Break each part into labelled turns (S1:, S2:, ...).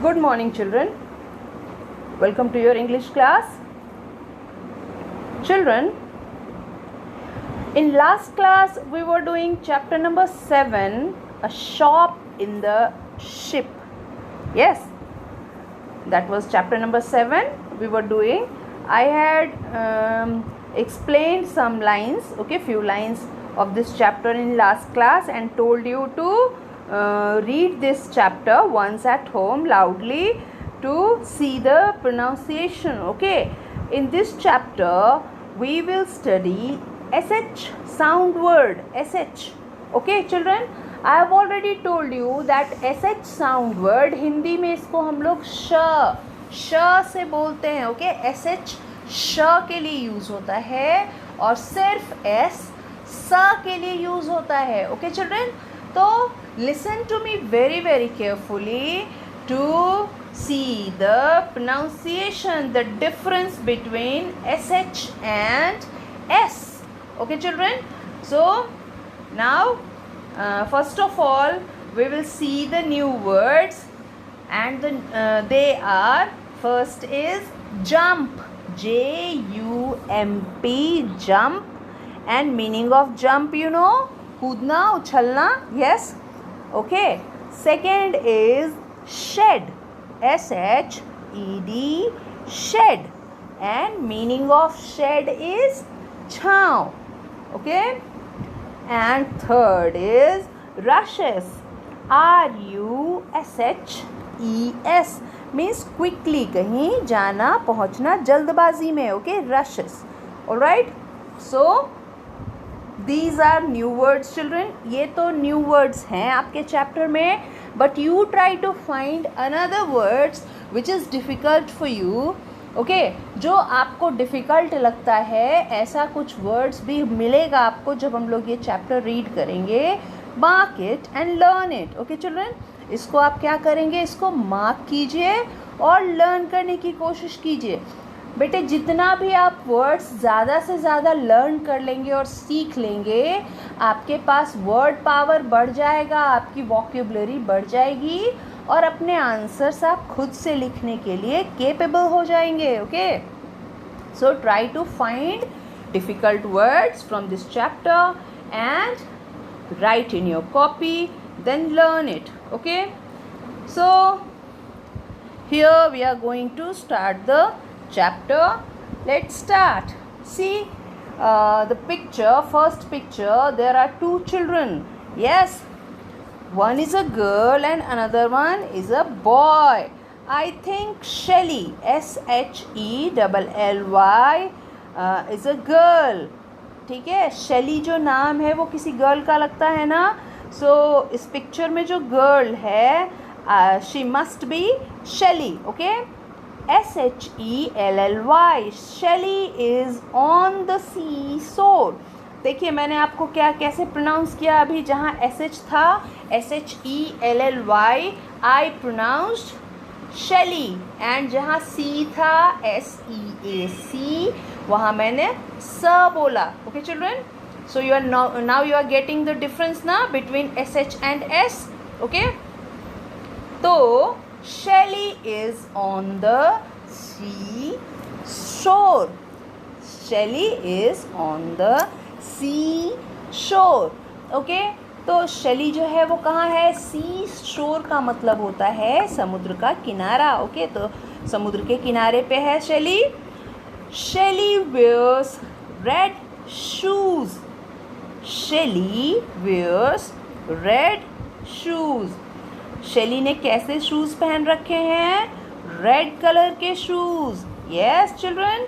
S1: Good morning, children. Welcome to your English class. Children, in last class we were doing chapter number 7, a shop in the ship. Yes, that was chapter number 7 we were doing. I had explained some lines, few lines of this chapter in last class and told you to read this chapter once at home loudly to see the pronunciation. In this chapter we will study sh sound word, sh. Children, I have already told you that sh sound word Hindi में इसको हम लोग श से बोलते हैं. sh श के लिए यूज होता है और सिर्फ s स के लिए यूज होता है. चिल्ड्रन, तो listen to me very carefully to see the pronunciation, the difference between sh and s. Children, so now first of all we will see the new words, and they are, first is jump, jump, jump, and meaning of jump you know, कूदना, उछलना. Yes. Second is shed, shed, shed, and meaning of shed is छाँव. And third is rushes, rushes, means quickly, कहीं जाना, पहुँचना, जल्दबाजी में. Rushes. Alright, so these are new words, children. ये तो new words हैं आपके chapter में, but you try to find another words which is difficult for you. जो आपको डिफ़िकल्ट लगता है, ऐसा कुछ वर्ड्स भी मिलेगा आपको जब हम लोग ये चैप्टर रीड करेंगे. Mark it and learn it. Children, इसको आप क्या करेंगे, इसको मार्क कीजिए और लर्न करने की कोशिश कीजिए. बेटे, जितना भी आप वर्ड्स ज़्यादा से ज़्यादा लर्न कर लेंगे और सीख लेंगे, आपके पास वर्ड पावर बढ़ जाएगा, आपकी वोकैबुलरी बढ़ जाएगी और अपने आंसर्स आप खुद से लिखने के लिए केपेबल हो जाएंगे. So try to find difficult words from this chapter and write in your copy, then learn it. So here we are going to start the chapter. Let's start. See the picture, first picture, there are two children. Yes, one is a girl and another one is a boy. I think Shelly, Shelly, is a girl. ठीक है, शेली जो नाम है वो किसी girl का लगता है ना. सो इस पिक्चर में जो गर्ल है, she must be Shelly. Shelly, Shelly is on the seashore. देखिए मैंने आपको कैसे प्रोनाउंस किया अभी. जहाँ sh था, Shelly, I pronounced Shelly, and जहाँ c था, seac, वहाँ मैंने स बोला. Children, so you are now you are getting the difference ना between sh and s. तो Shelly is on the seashore. Shelly is on the seashore. तो शेली जो है वो कहाँ है, सी शोर का मतलब होता है समुद्र का किनारा. तो समुद्र के किनारे पे है शेली. शेली wears red shoes. शेली wears red shoes. शेली ने कैसे शूज़ पहन रखे हैं, रेड कलर के shoes. Yes children,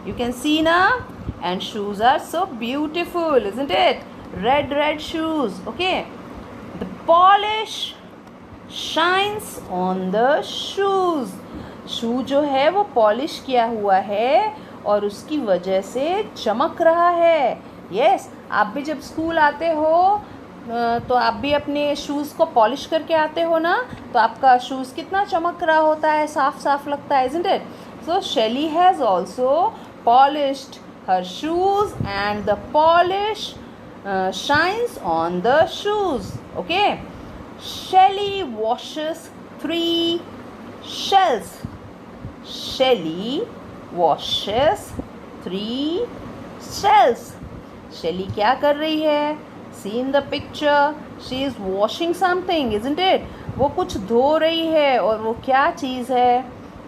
S1: you can see ना, and shoes are so beautiful, isn't it? Red shoes. The polish shines on the shoes. Shoe जो है वो पॉलिश किया हुआ है और उसकी वजह से चमक रहा है. यस, आप भी जब स्कूल आते हो तो आप भी अपने शूज़ को पॉलिश करके आते हो ना, तो आपका शूज़ कितना चमक रहा होता है, साफ लगता है, isn't it? So Shelly has also polished her shoes and the polish shines on the shoes. Shelly washes 3 shells. Shelly washes 3 shells. Shelly क्या कर रही है? See in the picture, she is washing something, isn't it? वो कुछ धो रही है और वो क्या चीज़ है?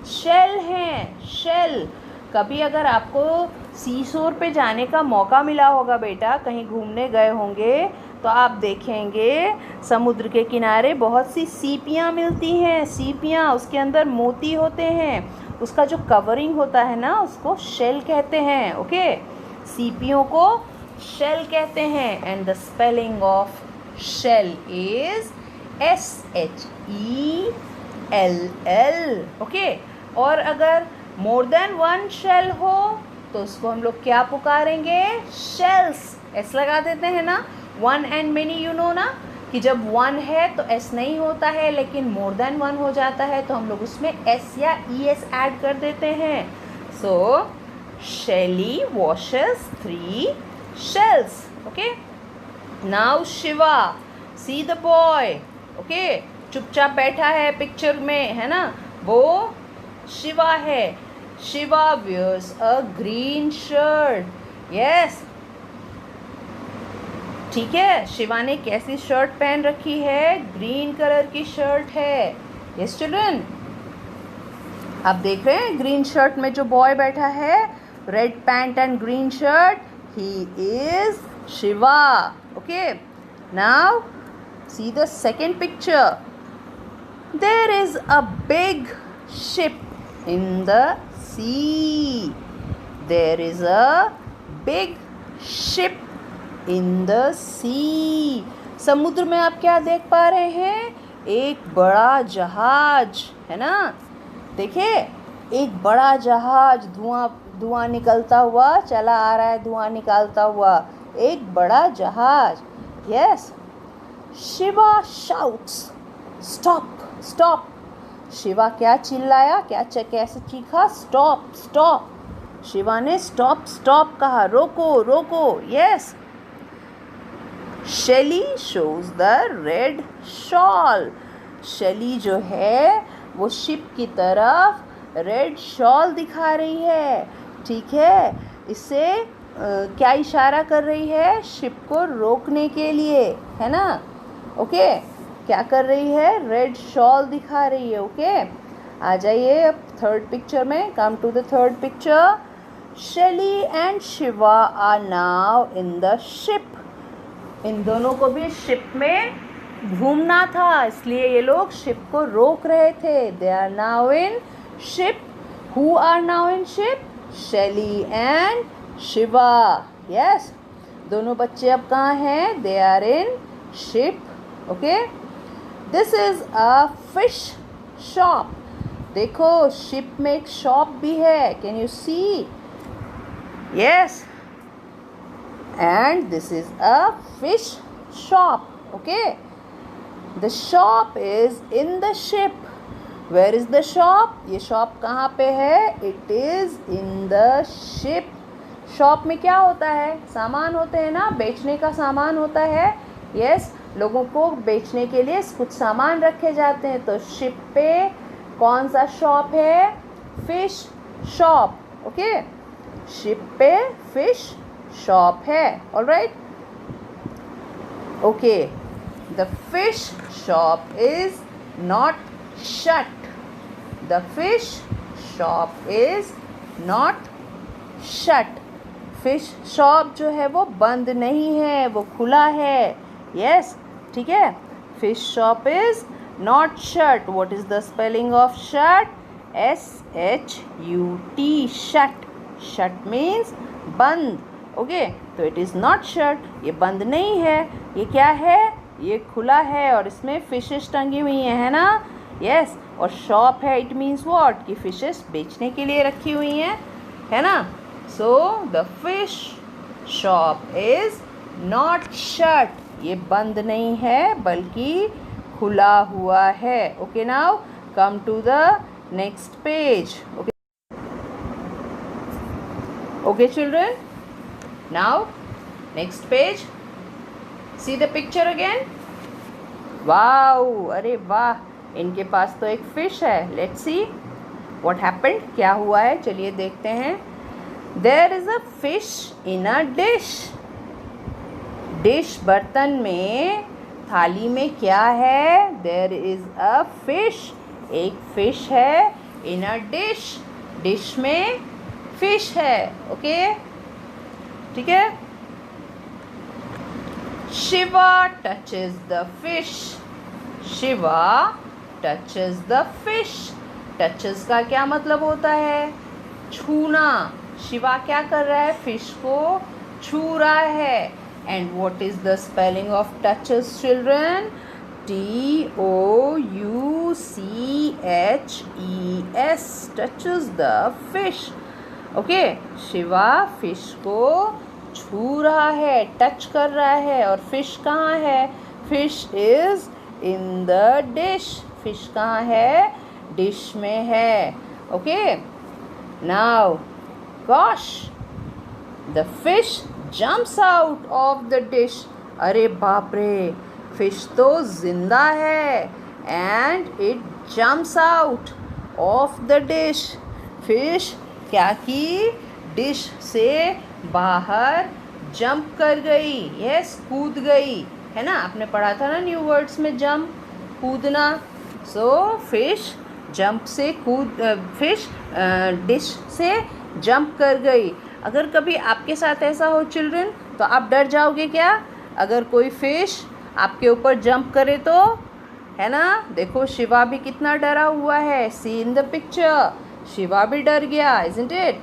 S1: शेल है, शेल. कभी अगर आपको सीशोर पे जाने का मौका मिला होगा बेटा, कहीं घूमने गए होंगे, तो आप देखेंगे समुद्र के किनारे बहुत सी सीपियाँ मिलती हैं. सीपियाँ, उसके अंदर मोती होते हैं. उसका जो कवरिंग होता है ना, उसको शेल कहते हैं. ओके, सीपियों को शेल कहते हैं. And the spelling of shell is SHELL. Okay, और अगर मोर देन 1 शेल हो तो उसको हम लोग क्या पुकारेंगे? शेल्स. एस लगा देते हैं ना. 1 and many you know ना, कि जब 1 है तो एस नहीं होता है, लेकिन मोर देन 1 हो जाता है तो हम लोग उसमें एस या ES ऐड कर देते हैं. सो Shelly washes 3 shells. Okay, now Shiva, see the boy. Okay, चुपचाप बैठा है पिक्चर में, है ना, वो शिवा है. Shiva wears a green shirt. Yes, ठीक है. शिवा ने कैसी शर्ट पहन रखी है? ग्रीन कलर की शर्ट है. यस चिल्ड्रन, आप देख रहे हैं ग्रीन शर्ट में जो बॉय बैठा है, red pant and green shirt, he is Shiva. Okay, now see the second picture. There is a big ship in the sea. There is a big ship in the sea. समुद्र में आप क्या देख पा रहे हैं? एक बड़ा जहाज, है ना. देखिए, एक बड़ा जहाज धुआं निकलता हुआ चला आ रहा है, धुआं निकालता हुआ एक बड़ा जहाज. Yes, Shiva shouts stop stop. Shiva क्या चिल्लाया? कैसे चीखा? Stop stop. शिवा ने स्टॉप स्टॉप कहा, रोको रोको. Yes, Shelly shows the red shawl. Shelly जो है वो शिप की तरफ रेड शॉल दिखा रही है. ठीक है, इससे क्या इशारा कर रही है? शिप को रोकने के लिए, है ना. ओके, क्या कर रही है? रेड शॉल दिखा रही है. ओके, आ जाइए अब थर्ड पिक्चर में. Come to the third picture. Shelly and Shiva are now in the ship. इन दोनों को भी शिप में घूमना था, इसलिए ये लोग शिप को रोक रहे थे. They are now in ship. Who are now in ship? Shelly and Shiva. Yes, दोनों बच्चे अब कहाँ हैं? They are in ship. Okay, this is a fish shop. देखो, शिप में एक शॉप भी है. Can you see? Yes, and this is a fish shop. Okay, the shop is in the ship. Where is the shop? ये shop कहाँ पे है? It is in the ship. shop में क्या होता है? सामान होते हैं ना, बेचने का सामान होता है. yes, लोगों को बेचने के लिए कुछ सामान रखे जाते हैं. तो शिप पे कौन सा शॉप है? Fish shop. ओके, शिप पे फिश शॉप है. All right. Okay, the fish shop is not shut. The fish shop is not shut. Fish shop जो है वो बंद नहीं है, वो खुला है. यस, ठीक है. Fish shop is not shut. What is the spelling of shut? SHUT. Shut. Shut means बंद. ओके, तो इट इज़ नॉट शट. ये बंद नहीं है. ये क्या है? ये खुला है और इसमें फिशेस टंगी हुई हैं, है ना. यस, और शॉप है. It means what? कि फिशेस बेचने के लिए रखी हुई हैं, है ना. So the fish shop is not shut. ये बंद नहीं है बल्कि खुला हुआ है. Okay, now come to the next page. Okay, okay children, now next page. See the picture again. wow, अरे वाह, इनके पास तो एक फ़िश है. Let's see what happened. क्या हुआ है, चलिए देखते हैं. There is a fish in a dish. Dish बर्तन में, थाली में क्या है? There is a fish. एक फिश है. इन अ डिश, डिश में फिश है. ओके, ठीक है. Shiva touches the fish. Shiva touches the fish. Touches का क्या मतलब होता है? छूना. शिवा क्या कर रहा है? फिश को छू रहा है. And what is the spelling of touches children? TOUCHES. Touches the fish. Okay, Shiva fish को छू रहा है, टच कर रहा है. और फिश कहाँ है? Fish is in the dish. Fish कहाँ है? डिश में है. Okay, now gosh, the fish jumps out of the dish. अरे बाप रे, फिश तो जिंदा है. And it jumps out of the dish. Fish क्या की? डिश से बाहर जंप कर गई. यस, कूद गई है ना. आपने पढ़ा था ना न्यू वर्ड्स में, जंप, कूदना. सो फिश जंप से फिश डिश से जंप कर गई. अगर कभी आपके साथ ऐसा हो चिल्ड्रन, तो आप डर जाओगे क्या? अगर कोई फिश आपके ऊपर जंप करे तो, है ना. देखो शिवा भी कितना डरा हुआ है. सी इन द पिक्चर, शिवा भी डर गया. Isn't it?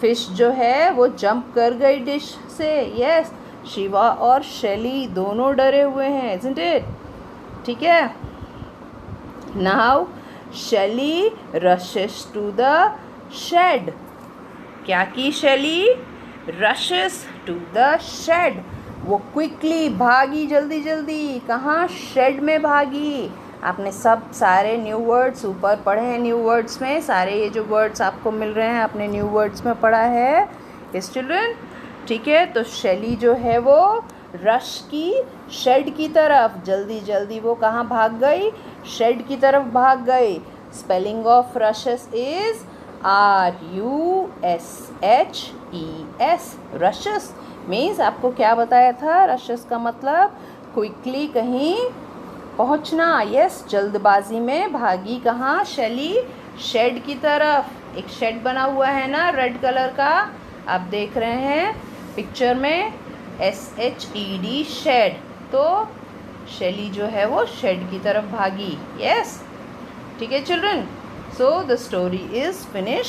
S1: फिश जो है वो जंप कर गई डिश से. यस, शिवा और शैली दोनों डरे हुए हैं. Isn't it? ठीक है. नाउ शैली रशेस टू द शेड. क्या की Shelly? Rushes to the shed. वो क्विकली भागी, जल्दी जल्दी. कहाँ? शेड में भागी. आपने सब सारे न्यू वर्ड्स ऊपर पढ़े हैं. न्यू वर्ड्स में सारे ये जो वर्ड्स आपको मिल रहे हैं, आपने न्यू वर्ड्स में पढ़ा है. यस चिल्ड्रन, ठीक है. तो शैली जो है वो रश की शेड की तरफ जल्दी जल्दी वो कहाँ भाग गई? शेड की तरफ भाग गई. Spelling of rashes is RUSHES. Rashes means आपको क्या बताया था? रशेस का मतलब क्विकली कहीं पहुंचना. यस, जल्दबाजी में भागी. कहाँ? शैली शेड की तरफ. एक शेड बना हुआ है ना रेड कलर का, आप देख रहे हैं पिक्चर में. SHED, shed. तो शैली जो है वो शेड की तरफ भागी. यस, ठीक है children. So the story is finish.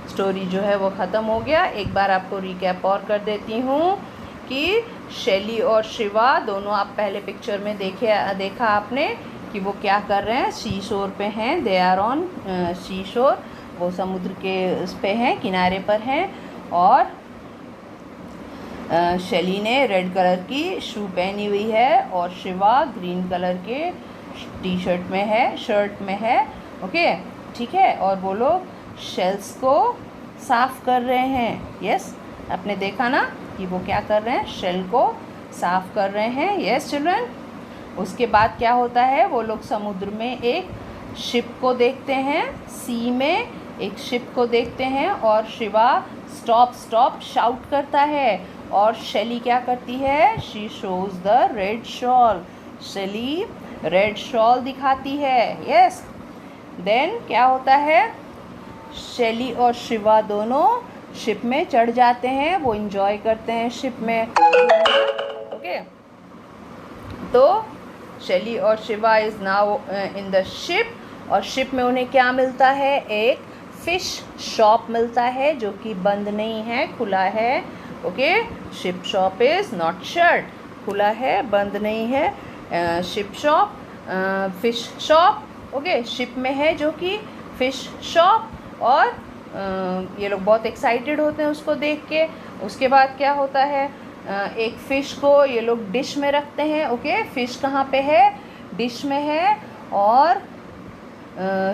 S1: Story जो है वो ख़त्म हो गया. एक बार आपको रिकैप और कर देती हूँ कि शैली और शिवा दोनों, आप पहले पिक्चर में देखा आपने कि वो क्या कर रहे हैं. सी शोर पे हैं. दे आर ऑन सी शोर. वो समुद्र के उस पे हैं, किनारे पर हैं. और शैली ने रेड कलर की शू पहनी हुई है और शिवा ग्रीन कलर के टी शर्ट में है, शर्ट में है. ओके, ठीक है. और वो लोग शेल्स को साफ़ कर रहे हैं. यस, आपने देखा ना कि वो क्या कर रहे हैं? शेल को साफ़ कर रहे हैं. Yes children. उसके बाद क्या होता है? वो लोग समुद्र में एक शिप को देखते हैं. सी में एक शिप को देखते हैं. और शिवा स्टॉप स्टॉप शाउट करता है. और शैली क्या करती है? She shows the red shawl. शैली रेड शॉल दिखाती है. यस, देन क्या होता है? शैली और शिवा दोनों शिप में चढ़ जाते हैं. वो इंजॉय करते हैं शिप में. ओके, तो शैली और Shiva is now in the ship. और शिप में उन्हें क्या मिलता है? एक फ़िश शॉप मिलता है जो कि बंद नहीं है, खुला है. Okay, ship shop is not shut. खुला है, बंद नहीं है. Ship shop, fish shop. Okay, ship में है जो कि फ़िश शॉप. और ये लोग बहुत एक्साइटेड होते हैं उसको देख के. उसके बाद क्या होता है? एक फ़िश को ये लोग डिश में रखते हैं. ओके, फ़िश कहाँ पे है? डिश में है. और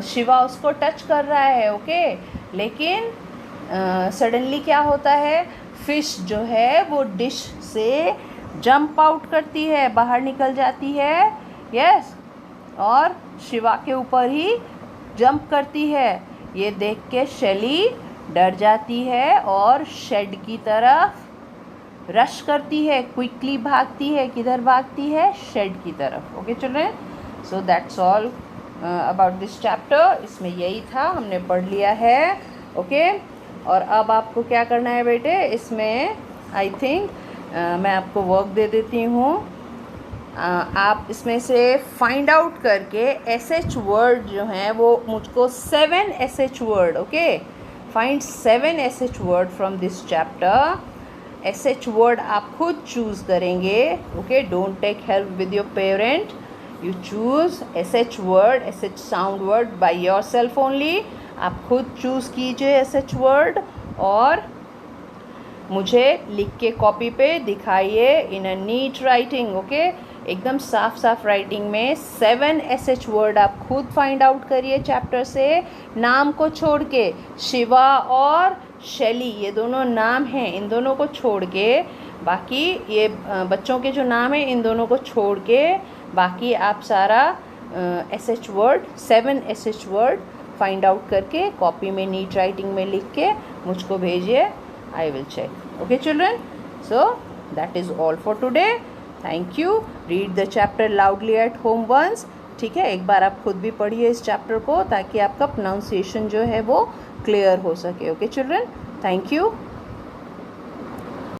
S1: शिवा उसको टच कर रहा है. ओके, लेकिन सडनली क्या होता है? फ़िश जो है वो डिश से जंप आउट करती है, बाहर निकल जाती है. यस, और शिवा के ऊपर ही जंप करती है। ये देख के शैली डर जाती है और शेड की तरफ रश करती है, क्विकली भागती है। किधर भागती है? शेड की तरफ। Okay children, so that's all about this chapter. इसमें यही था, हमने पढ़ लिया है। ओके और अब आपको क्या करना है बेटे, इसमें आई थिंक मैं आपको वर्क दे देती हूँ। आप इसमें से फाइंड आउट करके SH वर्ड जो हैं वो मुझको 7 SH word, okay, find 7 SH word from this chapter. SH word आप खुद चूज़ करेंगे, okay, don't take help with your parent, you choose SH word, SH sound word by yourself only. आप खुद choose कीजिए SH word और मुझे लिख के कॉपी पे दिखाइए इन अ नीट राइटिंग। ओके, एकदम साफ साफ राइटिंग में 7 SH वर्ड आप खुद फाइंड आउट करिए चैप्टर से। नाम को छोड़ के, शिवा और शैली ये दोनों नाम हैं, इन दोनों को छोड़ के बाकी ये बच्चों के जो नाम हैं इन दोनों को छोड़ के बाकी आप सारा SH word 7 SH word find out करके कॉपी में नीट राइटिंग में लिख के मुझको भेजिए। I will check. Okay children, so that is all for today. Thank you. Read the chapter loudly at home once. ठीक है, एक बार आप खुद भी पढ़िए इस चैप्टर को ताकि आपका प्रोनाउंसिएशन जो है वो क्लियर हो सके। Okay children, thank you.